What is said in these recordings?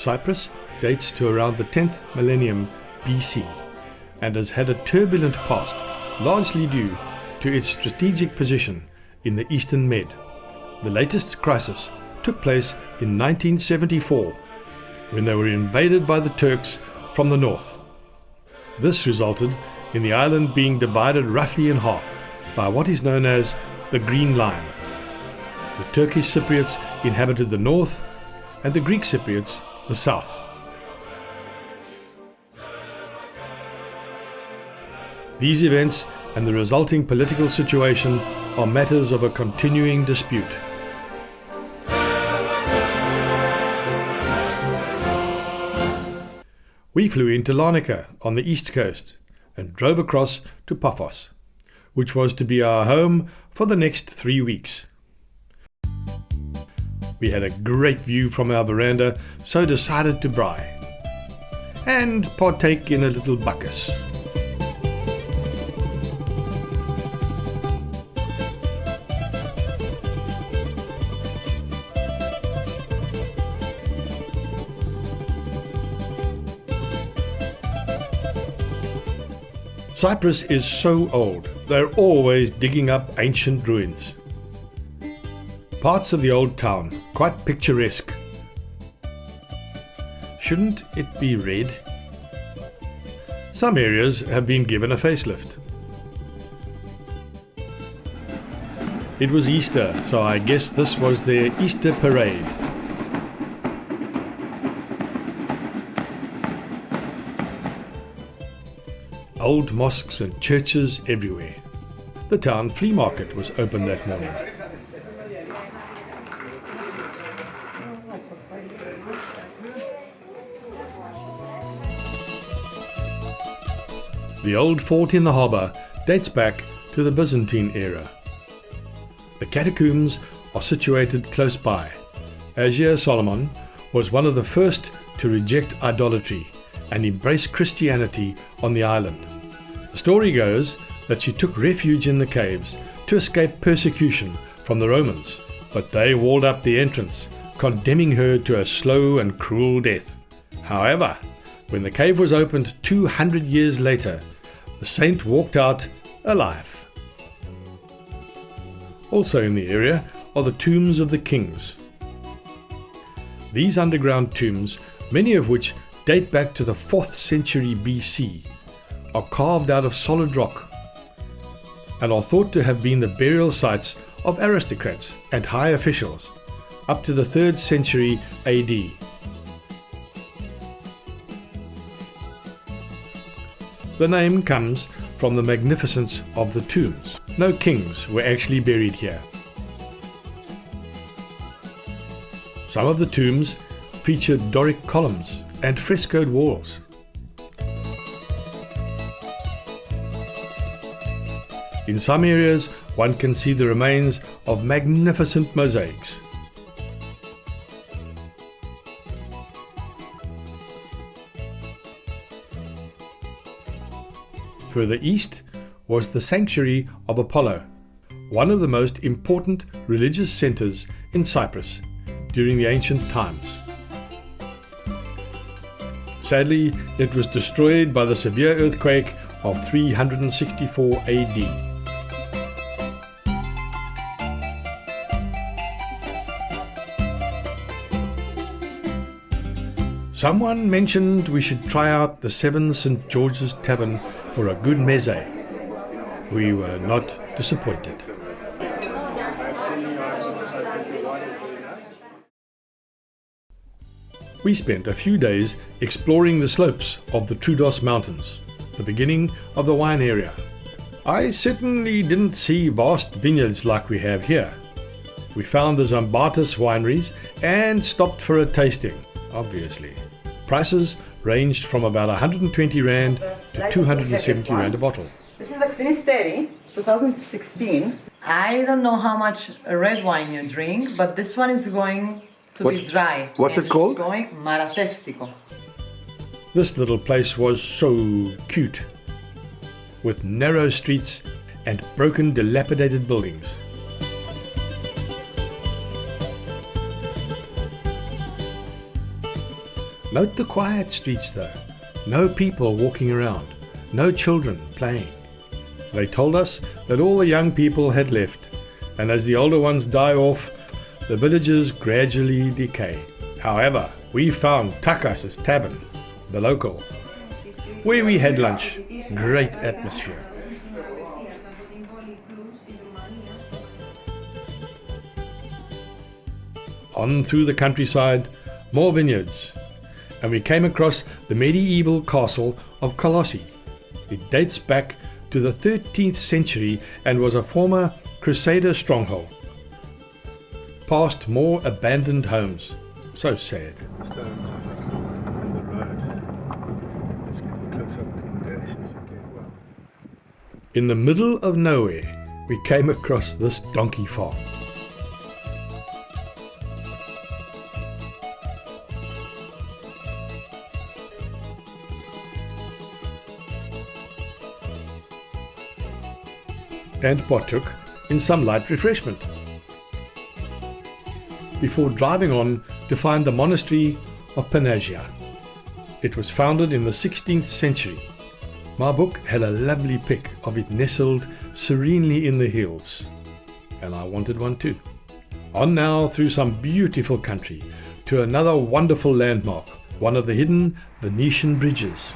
Cyprus dates to around the 10th millennium BC and has had a turbulent past, largely due to its strategic position in the Eastern Med. The latest crisis took place in 1974 when they were invaded by the Turks from the north. This resulted in the island being divided roughly in half by what is known as the Green Line. The Turkish Cypriots inhabited the north and the Greek Cypriots the south. These events and the resulting political situation are matters of a continuing dispute. We flew into Larnaca on the east coast and drove across to Paphos, which was to be our home for the next 3 weeks. We had a great view from our veranda, so decided to braai and partake in a little bacchus. Cyprus is so old, they're always digging up ancient ruins. Parts of the old town, quite picturesque. Shouldn't it be red? Some areas have been given a facelift. It was Easter, so I guess this was their Easter parade. Old mosques and churches everywhere. The town flea market was open that morning. The old fort in the harbour dates back to the Byzantine era. The catacombs are situated close by. Azir Solomon was one of the first to reject idolatry and embrace Christianity on the island. The story goes that she took refuge in the caves to escape persecution from the Romans, but they walled up the entrance, condemning her to a slow and cruel death. However, when the cave was opened 200 years later, the saint walked out alive. Also in the area are the tombs of the kings. These underground tombs, many of which date back to the 4th century BC, are carved out of solid rock and are thought to have been the burial sites of aristocrats and high officials up to the 3rd century AD. The name comes from the magnificence of the tombs. No kings were actually buried here. Some of the tombs featured Doric columns and frescoed walls. In some areas, one can see the remains of magnificent mosaics. Further east was the sanctuary of Apollo, one of the most important religious centers in Cyprus during the ancient times. Sadly, it was destroyed by the severe earthquake of 364 AD. Someone mentioned we should try out the 7 St. George's Tavern for a good meze. We were not disappointed. We spent a few days exploring the slopes of the Troodos Mountains, the beginning of the wine area. I certainly didn't see vast vineyards like we have here. We found the Zambatis wineries and stopped for a tasting, obviously. Prices ranged from about 120 Rand to 270 Rand a bottle. This is Xenisteri, 2016. I don't know how much red wine you drink, but this one is going to be dry. What's it called? It's going Maratheftico. This little place was so cute, with narrow streets and broken, dilapidated buildings. Note the quiet streets though. No people walking around. No children playing. They told us that all the young people had left, and as the older ones die off, the villages gradually decay. However, we found Takas's Tavern, the local, where we had lunch. Great atmosphere. On through the countryside, more vineyards, and we came across the medieval castle of Colossi. It dates back to the 13th century and was a former Crusader stronghold. Past more abandoned homes. So sad. In the middle of nowhere, we came across this donkey farm. And partook in some light refreshment before driving on to find the monastery of Protea. It was founded in the 16th century. My book had a lovely pic of it nestled serenely in the hills, and I wanted one too. On now through some beautiful country to another wonderful landmark, one of the hidden Venetian bridges.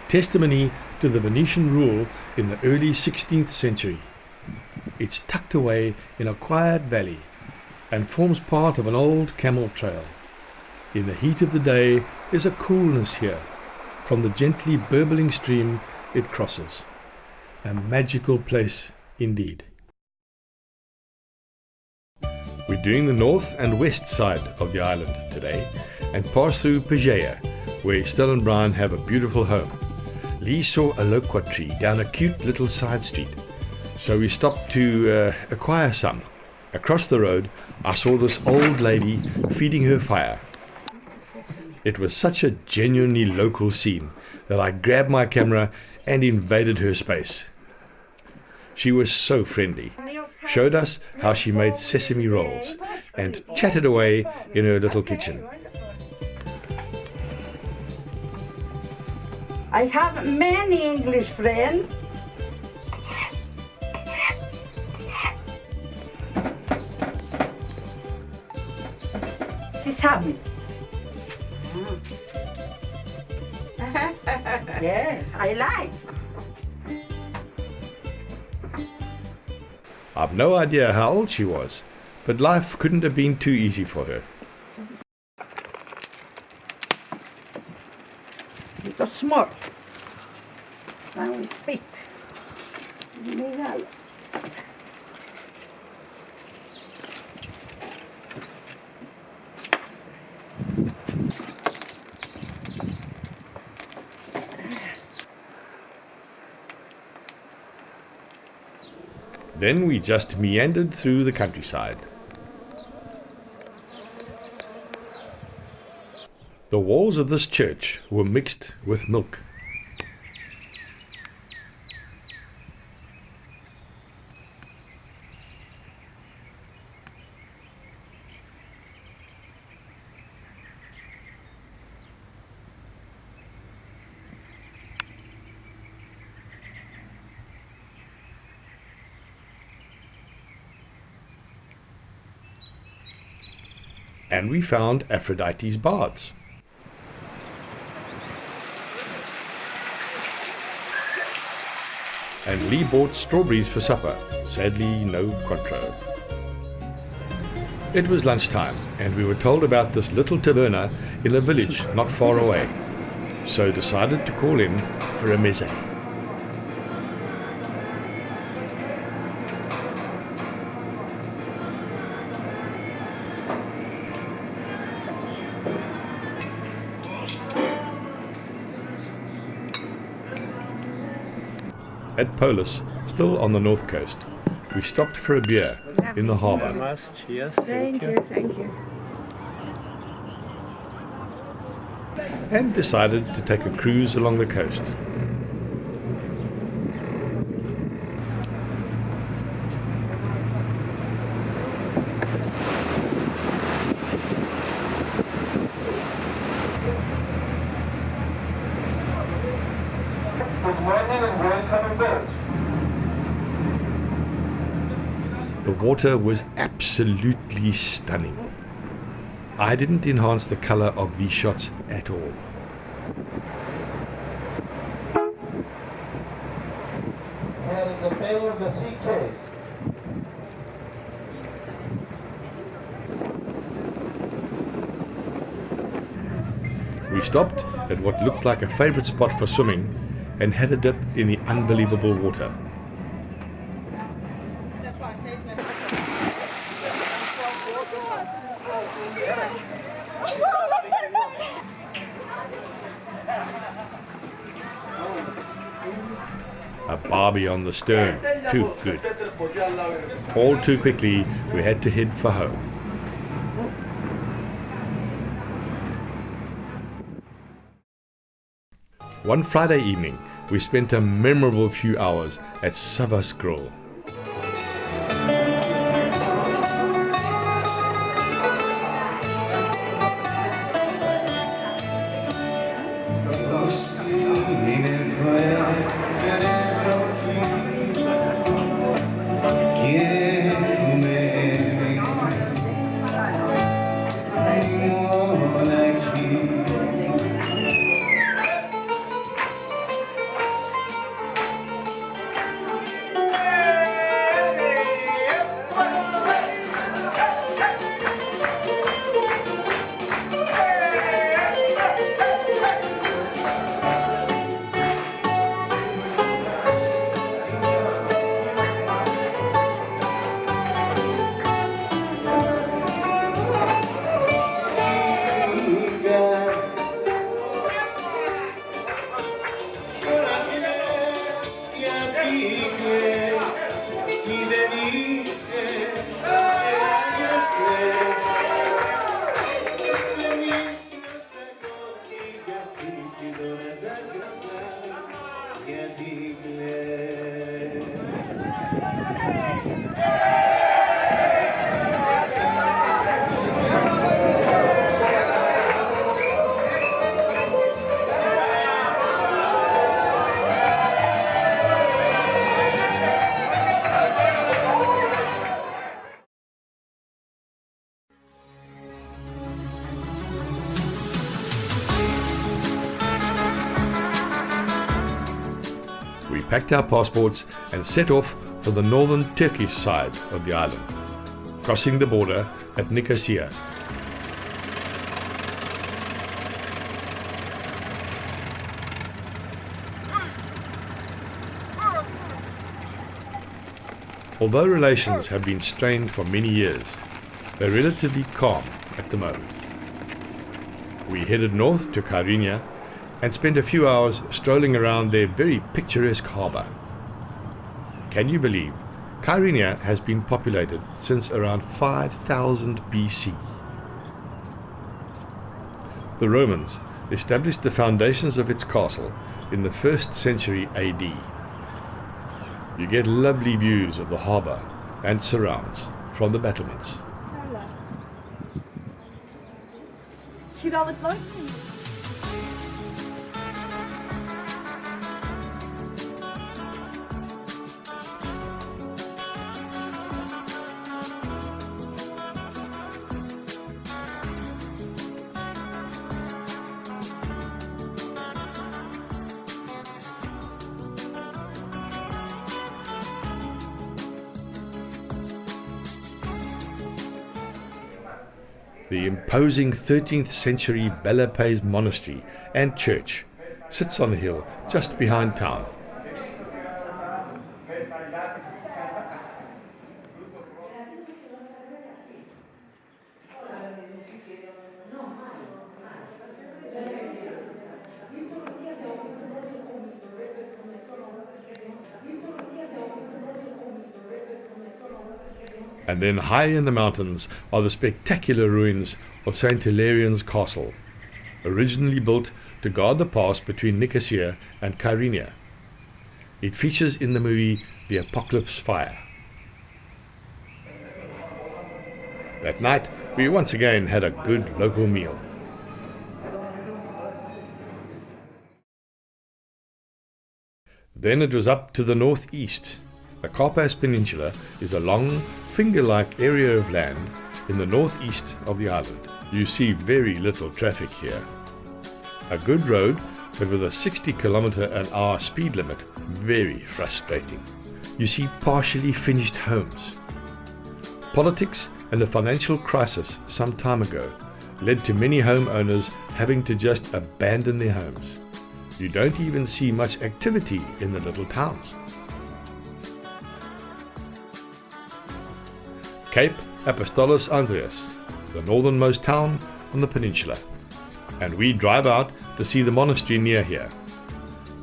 Testimony to the Venetian rule in the early 16th century. It's tucked away in a quiet valley and forms part of an old camel trail. In the heat of the day, there's a coolness here from the gently burbling stream it crosses. A magical place indeed. We're doing the north and west side of the island today and pass through Protea, where Estelle and Brian have a beautiful home. Lee saw a loquat tree down a cute little side street, so we stopped to acquire some. Across the road, I saw this old lady feeding her fire. It was such a genuinely local scene that I grabbed my camera and invaded her space. She was so friendly, showed us how she made sesame rolls, and chatted away in her little kitchen. I have many English friends. Sesame. Yes, I like. I've no idea how old she was, but life couldn't have been too easy for her. Little small. Now we speak. Then we just meandered through the countryside. The walls of this church were mixed with milk. And we found Aphrodite's baths. And Lee bought strawberries for supper. Sadly, no Cointreau. It was lunchtime, and we were told about this little taverna in a village not far away, so decided to call in for a meze. At Polis, still on the north coast, we stopped for a beer in the harbour. Cheers. Thank you, thank you. And decided to take a cruise along the coast. The water was absolutely stunning. I didn't enhance the color of these shots at all. And it's a failure of the sea case. We stopped at what looked like a favorite spot for swimming and had a dip in the unbelievable water. A barbie on the stern, too good. All too quickly, we had to head for home. One Friday evening, we spent a memorable few hours at Savas Grill. We packed our passports and set off for the northern Turkish side of the island, crossing the border at Nicosia. Although relations have been strained for many years, they're relatively calm at the moment. We headed north to Kyrenia and spent a few hours strolling around their very picturesque harbour. Can you believe Kyrenia has been populated since around 5000 BC? The Romans established the foundations of its castle in the 1st century AD. You get lovely views of the harbour and surrounds from the battlements. Kiralıklar mı? The imposing 13th century Bella Pays monastery and church sits on a hill just behind town. And then high in the mountains are the spectacular ruins of St. Hilarion's Castle, originally built to guard the pass between Nicosia and Kyrenia. It features in the movie The Apocalypse Fire. That night, we once again had a good local meal. Then it was up to the northeast. The Karpas Peninsula is a long, finger-like area of land in the northeast of the island. You see very little traffic here. A good road, but with a 60 km/h speed limit, very frustrating. You see partially finished homes. Politics and the financial crisis some time ago led to many homeowners having to just abandon their homes. You don't even see much activity in the little towns. Cape Apostolos Andreas, the northernmost town on the peninsula. And we drive out to see the monastery near here,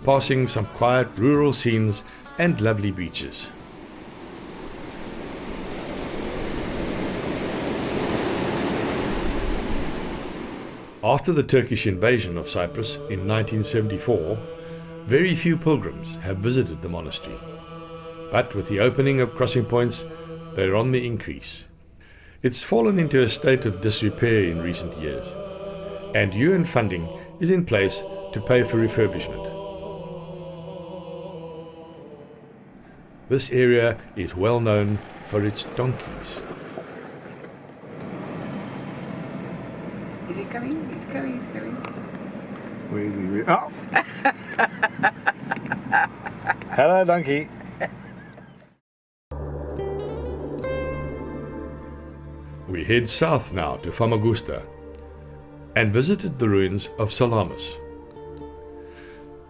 passing some quiet rural scenes and lovely beaches. After the Turkish invasion of Cyprus in 1974, very few pilgrims have visited the monastery. But with the opening of crossing points, they're on the increase. It's fallen into a state of disrepair in recent years, and UN funding is in place to pay for refurbishment. This area is well known for its donkeys. Is he coming? He's coming, he's coming. Where is he? Oh! Hello, donkey. We head south now to Famagusta and visited the ruins of Salamis.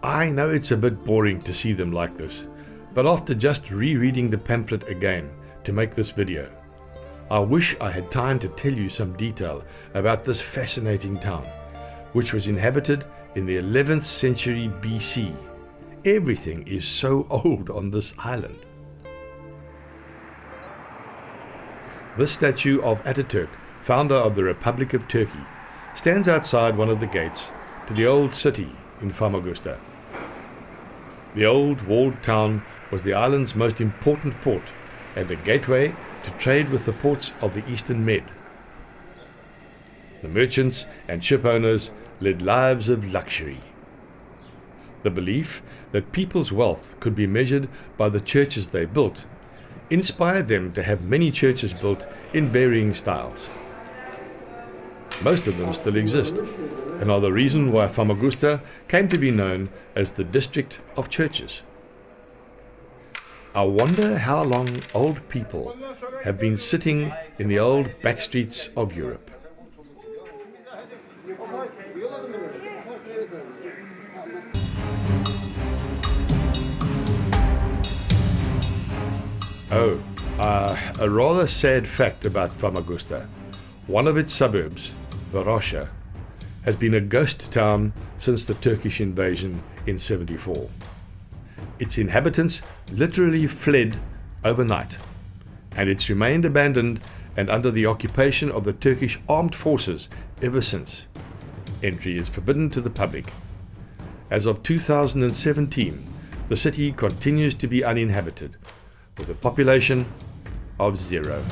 I know it's a bit boring to see them like this, but after just rereading the pamphlet again to make this video, I wish I had time to tell you some detail about this fascinating town, which was inhabited in the 11th century BC. Everything is so old on this island. This statue of Ataturk, founder of the Republic of Turkey, stands outside one of the gates to the old city in Famagusta. The old walled town was the island's most important port and a gateway to trade with the ports of the Eastern Med. The merchants and ship owners led lives of luxury. The belief that people's wealth could be measured by the churches they built inspired them to have many churches built in varying styles. Most of them still exist and are the reason why Famagusta came to be known as the District of Churches. I wonder how long old people have been sitting in the old back streets of Europe. A rather sad fact about Famagusta. One of its suburbs, Varosha, has been a ghost town since the Turkish invasion in 74. Its inhabitants literally fled overnight, and it's remained abandoned and under the occupation of the Turkish armed forces ever since. Entry is forbidden to the public. As of 2017, the city continues to be uninhabited, with a population of 0.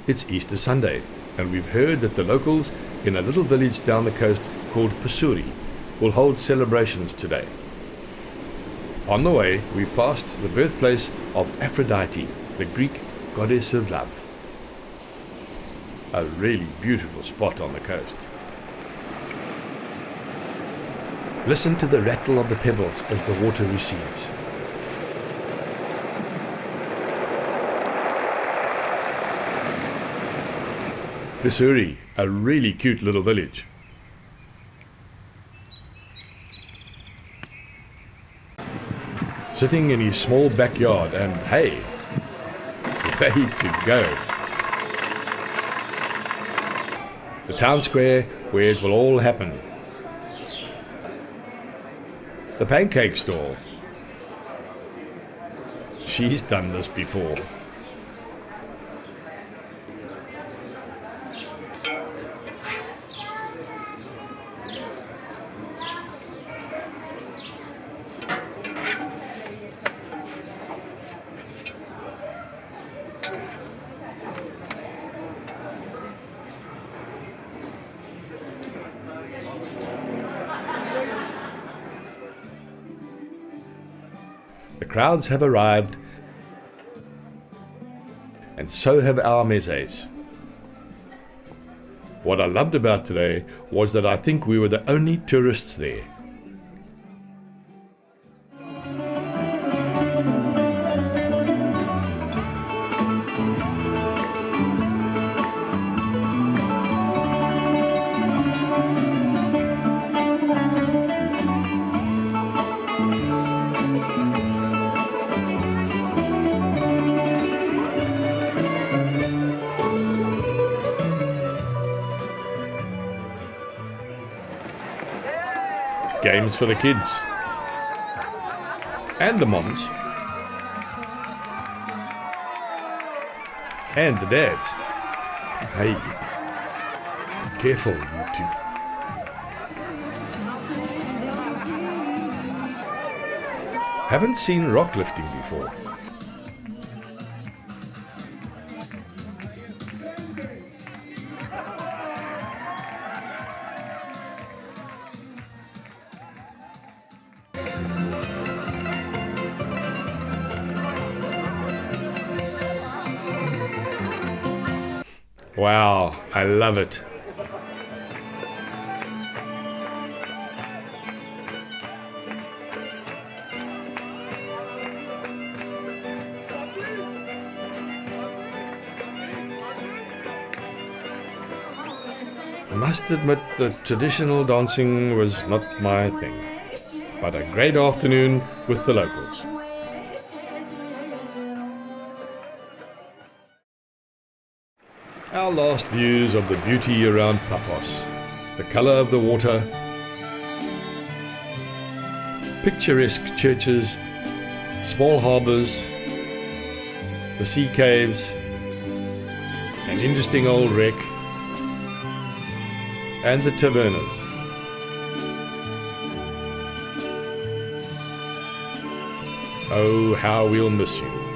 It's Easter Sunday, and we've heard that the locals in a little village down the coast called Pusuri will hold celebrations today. On the way, we passed the birthplace of Aphrodite, the Greek goddess of love. A really beautiful spot on the coast. Listen to the rattle of the pebbles as the water recedes. Pusuri, a really cute little village. Sitting in his small backyard and hey, way to go. The town square where it will all happen. The pancake stall. She's done this before. crowds have arrived, and so have our mezes. What I loved about today was that I think we were the only tourists there. Games for the kids and the moms and the dads. Hey, be careful, you two. Haven't seen rock lifting before. Wow, I love it. I must admit the traditional dancing was not my thing, but a great afternoon with the locals. Our last views of the beauty around Paphos, the colour of the water, picturesque churches, small harbours, the sea caves, an interesting old wreck, and the tavernas. Oh, how we'll miss you.